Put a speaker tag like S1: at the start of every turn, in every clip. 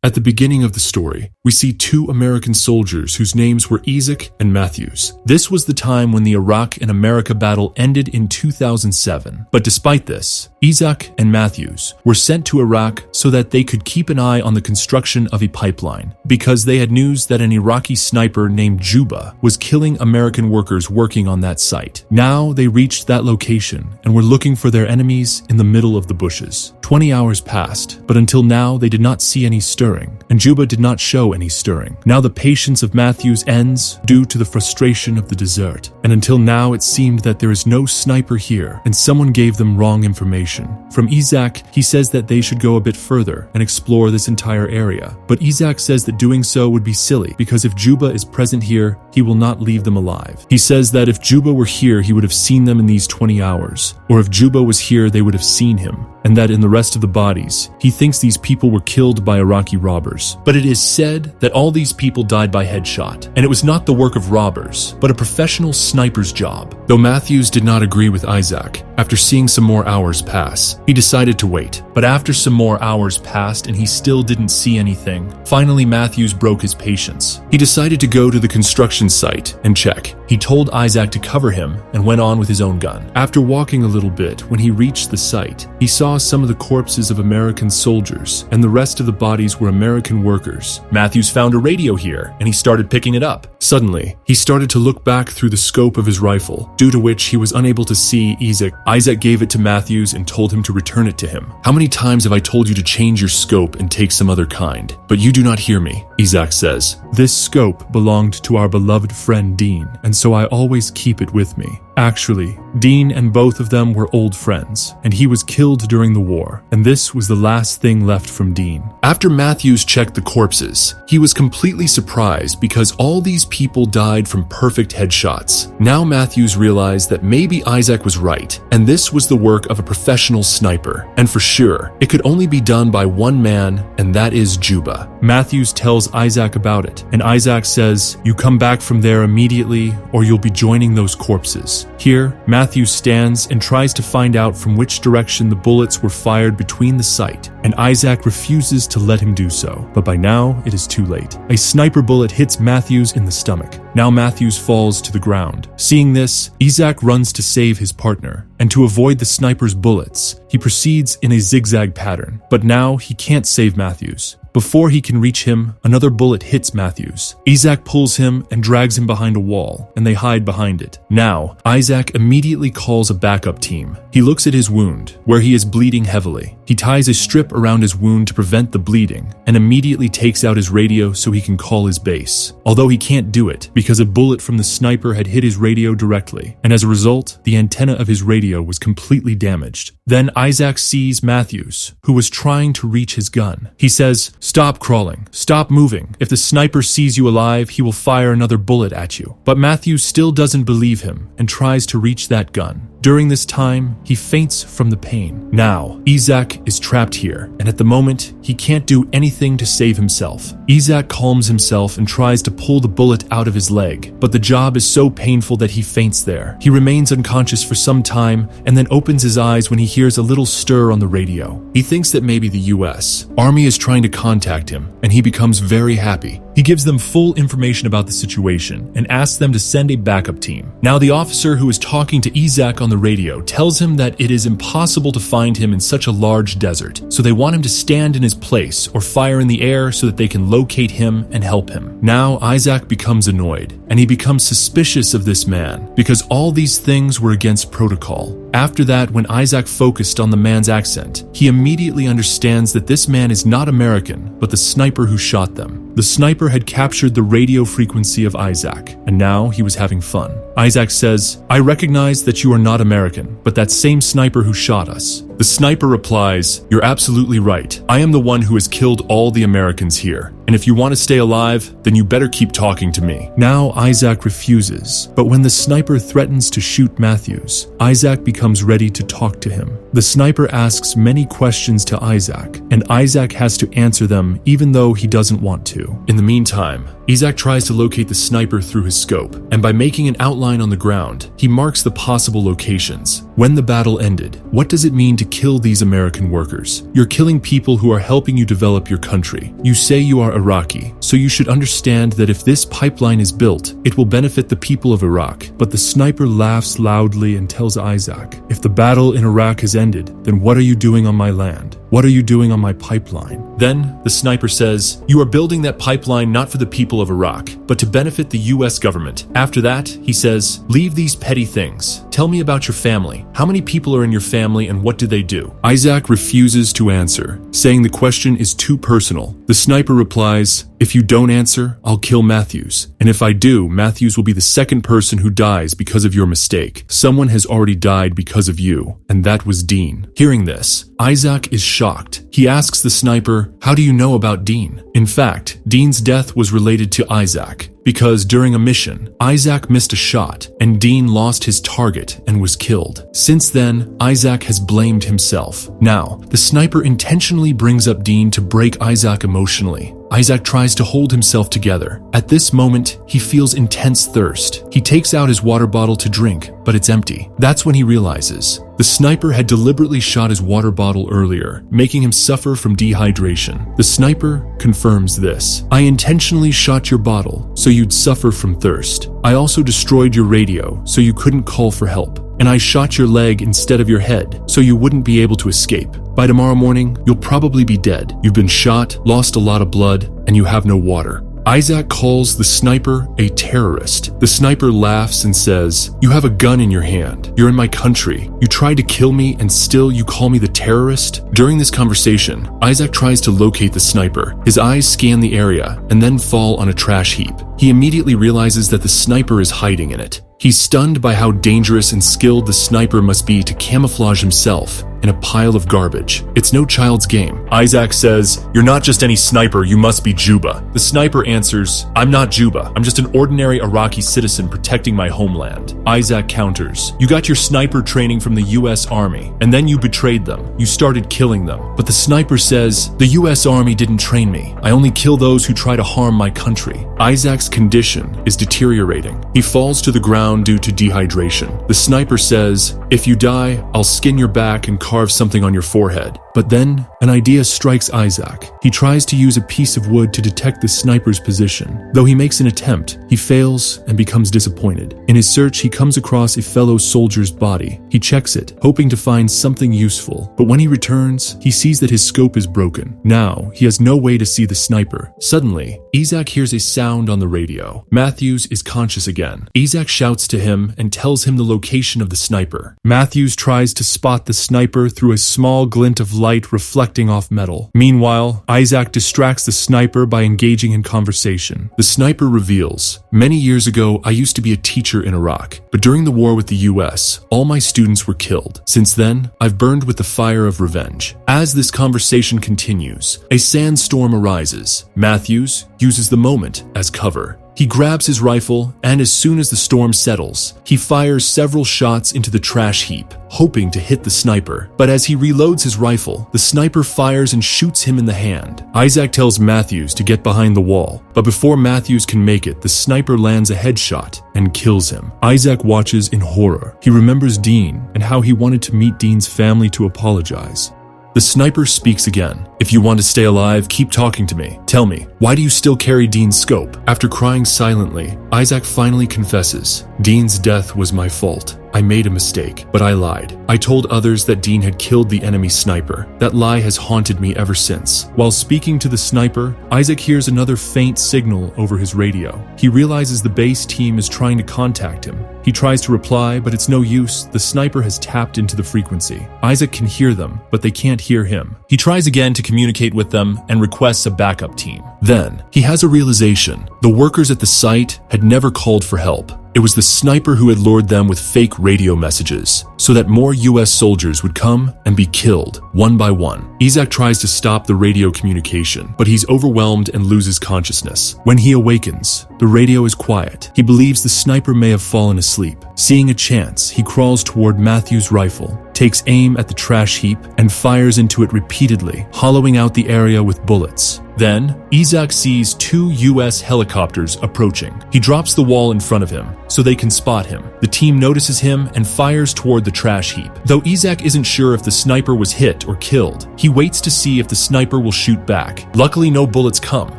S1: At the beginning of the story, we see two American soldiers whose names were Isaac and Matthews. This was the time when the Iraq and America battle ended in 2007. But despite this, Isaac and Matthews were sent to Iraq so that they could keep an eye on the construction of a pipeline, because they had news that an Iraqi sniper named Juba was killing American workers working on that site. Now they reached that location and were looking for their enemies in the middle of the bushes. 20 hours passed, but until now they did not see any stirring, and Juba did not show any stirring. Now the patience of Matthews ends due to the frustration of the desert, and until now it seemed that there is no sniper here, and someone gave them wrong information. From Isaac, he says that they should go a bit further and explore this entire area, but Isaac says that doing so would be silly, because if Juba is present here, he will not leave them alive. He says that if Juba were here, he would have seen them in these 20 hours, or if Juba was here, they would have seen him, and that in the rest of the bodies, he thinks these people were killed by Iraqi robbers. But it is said that all these people died by headshot, and it was not the work of robbers, but a professional sniper's job. Though Matthews did not agree with Isaac, after seeing some more hours pass, he decided to wait. But after some more hours passed and he still didn't see anything, finally Matthews broke his patience. He decided to go to the construction site and check. He told Isaac to cover him and went on with his own gun. After walking a little bit, when he reached the site, he saw some of the corpses of American soldiers, and the rest of the bodies were American workers. Matthews found a radio here, and he started picking it up. Suddenly, he started to look back through the scope of his rifle, due to which he was unable to see Isaac. Isaac gave it to Matthews and told him to return it to him. "How many times have I told you to change your scope and take some other kind? But you do not hear me," Isaac says. "This scope belonged to our beloved friend Dean, and so I always keep it with me." Actually, Dean and both of them were old friends, and he was killed during the war, and this was the last thing left from Dean. After Matthews checked the corpses, he was completely surprised because all these people died from perfect headshots. Now Matthews realized that maybe Isaac was right, and this was the work of a professional sniper, and for sure, it could only be done by one man, and that is Juba. Matthews tells Isaac about it, and Isaac says, "You come back from there immediately, or you'll be joining those corpses." Here, Matthews stands and tries to find out from which direction the bullets were fired between the site, and Isaac refuses to let him do so. But by now, it is too late. A sniper bullet hits Matthews in the stomach. Now Matthews falls to the ground. Seeing this, Isaac runs to save his partner, and to avoid the sniper's bullets, he proceeds in a zigzag pattern. But now he can't save Matthews. Before he can reach him, another bullet hits Matthews. Isaac pulls him and drags him behind a wall, and they hide behind it. Now, Isaac immediately calls a backup team. He looks at his wound, where he is bleeding heavily. He ties a strip around his wound to prevent the bleeding, and immediately takes out his radio so he can call his base. Although he can't do it, because a bullet from the sniper had hit his radio directly, and as a result, the antenna of his radio was completely damaged. Then Isaac sees Matthews, who was trying to reach his gun. He says, "Stop crawling. Stop moving. If the sniper sees you alive, he will fire another bullet at you." But Matthews still doesn't believe him and tries to reach that gun. During this time, he faints from the pain. Now, Isaac is trapped here, and at the moment, he can't do anything to save himself. Isaac calms himself and tries to pull the bullet out of his leg, but the job is so painful that he faints there. He remains unconscious for some time, and then opens his eyes when he hears a little stir on the radio. He thinks that maybe the US Army is trying to contact him, and he becomes very happy. He gives them full information about the situation and asks them to send a backup team. Now the officer who is talking to Isaac on the radio tells him that it is impossible to find him in such a large desert, so they want him to stand in his place or fire in the air so that they can locate him and help him. Now Isaac becomes annoyed, and he becomes suspicious of this man because all these things were against protocol. After that, when Isaac focused on the man's accent, he immediately understands that this man is not American, but the sniper who shot them. The sniper had captured the radio frequency of Isaac, and now he was having fun. Isaac says, "I recognize that you are not American, but that same sniper who shot us." The sniper replies, "You're absolutely right. I am the one who has killed all the Americans here, and if you want to stay alive, then you better keep talking to me." Now Isaac refuses, but when the sniper threatens to shoot Matthews, Isaac becomes ready to talk to him. The sniper asks many questions to Isaac, and Isaac has to answer them even though he doesn't want to. In the meantime, Isaac tries to locate the sniper through his scope, and by making an outline outline on the ground, he marks the possible locations. When the battle ended, what does it mean to kill these American workers? You're killing people who are helping you develop your country. You say you are Iraqi, so you should understand that if this pipeline is built, it will benefit the people of Iraq. But the sniper laughs loudly and tells Isaac, if the battle in Iraq has ended, then what are you doing on my land? What are you doing on my pipeline? Then the sniper says, you are building that pipeline not for the people of Iraq, but to benefit the US government. After that, he says, leave these petty things. Tell me about your family. How many people are in your family and what do they do? Isaac refuses to answer, saying the question is too personal. The sniper replies, if you don't answer, I'll kill Matthews. And if I do, Matthews will be the second person who dies because of your mistake. Someone has already died because of you, and that was Dean. Hearing this, Isaac is shocked. He asks the sniper, how do you know about Dean? In fact, Dean's death was related to Isaac, because during a mission, Isaac missed a shot, and Dean lost his target and was killed. Since then, Isaac has blamed himself. Now, the sniper intentionally brings up Dean to break Isaac emotionally. Isaac tries to hold himself together. At this moment, he feels intense thirst. He takes out his water bottle to drink, but it's empty. That's when he realizes the sniper had deliberately shot his water bottle earlier, making him suffer from dehydration. The sniper confirms this. I intentionally shot your bottle so you'd suffer from thirst. I also destroyed your radio so you couldn't call for help. And I shot your leg instead of your head so you wouldn't be able to escape. By tomorrow morning, you'll probably be dead. You've been shot, lost a lot of blood, and you have no water. Isaac calls the sniper a terrorist. The sniper laughs and says, you have a gun in your hand. You're in my country. You tried to kill me and still you call me the terrorist? During this conversation, Isaac tries to locate the sniper. His eyes scan the area and then fall on a trash heap. He immediately realizes that the sniper is hiding in it. He's stunned by how dangerous and skilled the sniper must be to camouflage himself in a pile of garbage. It's no child's game. Isaac says, you're not just any sniper, you must be Juba. The sniper answers, I'm not Juba. I'm just an ordinary Iraqi citizen protecting my homeland. Isaac counters, you got your sniper training from the US Army, and then you betrayed them. You started killing them. But the sniper says, the US Army didn't train me. I only kill those who try to harm my country. Isaac's condition is deteriorating. He falls to the ground due to dehydration. The sniper says, if you die, I'll skin your back and carve something on your forehead. But then, an idea strikes Isaac. He tries to use a piece of wood to detect the sniper's position. Though he makes an attempt, he fails and becomes disappointed. In his search, he comes across a fellow soldier's body. He checks it, hoping to find something useful. But when he returns, he sees that his scope is broken. Now, he has no way to see the sniper. Suddenly, Isaac hears a sound on the radio. Matthews is conscious again. Isaac shouts to him and tells him the location of the sniper. Matthews tries to spot the sniper through a small glint of light reflecting off metal. Meanwhile, Isaac distracts the sniper by engaging in conversation. The sniper reveals, many years ago, I used to be a teacher in Iraq, but during the war with the US, all my students were killed. Since then, I've burned with the fire of revenge. As this conversation continues, a sandstorm arises. Matthews uses the moment as cover. He grabs his rifle, and as soon as the storm settles, he fires several shots into the trash heap, hoping to hit the sniper. But as he reloads his rifle, the sniper fires and shoots him in the hand. Isaac tells Matthews to get behind the wall, but before Matthews can make it, the sniper lands a headshot and kills him. Isaac watches in horror. He remembers Dean and how he wanted to meet Dean's family to apologize. The sniper speaks again. If you want to stay alive, keep talking to me. Tell me, why do you still carry Dean's scope? After crying silently, Isaac finally confesses, Dean's death was my fault. I made a mistake, but I lied. I told others that Dean had killed the enemy sniper. That lie has haunted me ever since. While speaking to the sniper, Isaac hears another faint signal over his radio. He realizes the base team is trying to contact him. He tries to reply, but it's no use. The sniper has tapped into the frequency. Isaac can hear them, but they can't hear him. He tries again to communicate with them and requests a backup team. Then, he has a realization. The workers at the site had never called for help. It was the sniper who had lured them with fake radio messages, so that more US soldiers would come and be killed, one by one. Isaac tries to stop the radio communication, but he's overwhelmed and loses consciousness. When he awakens, the radio is quiet. He believes the sniper may have fallen asleep. Seeing a chance, he crawls toward Matthew's rifle, takes aim at the trash heap and fires into it repeatedly, hollowing out the area with bullets. Then, Isaac sees 2 U.S. helicopters approaching. He drops the wall in front of him so they can spot him. The team notices him and fires toward the trash heap. Though Isaac isn't sure if the sniper was hit or killed, he waits to see if the sniper will shoot back. Luckily, no bullets come.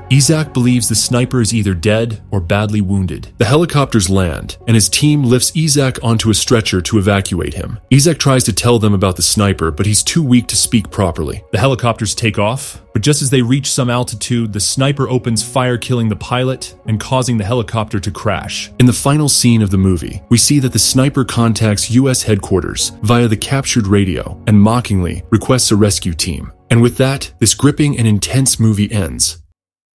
S1: Isaac believes the sniper is either dead or badly wounded. The helicopters land, and his team lifts Isaac onto a stretcher to evacuate him. Isaac tries to tell them about the sniper, but he's too weak to speak properly. The helicopters take off, but just as they reach some altitude, the sniper opens fire, killing the pilot and causing the helicopter to crash. In the final scene of the movie, we see that the sniper contacts U.S. headquarters via the captured radio and mockingly requests a rescue team. And with that, this gripping and intense movie ends.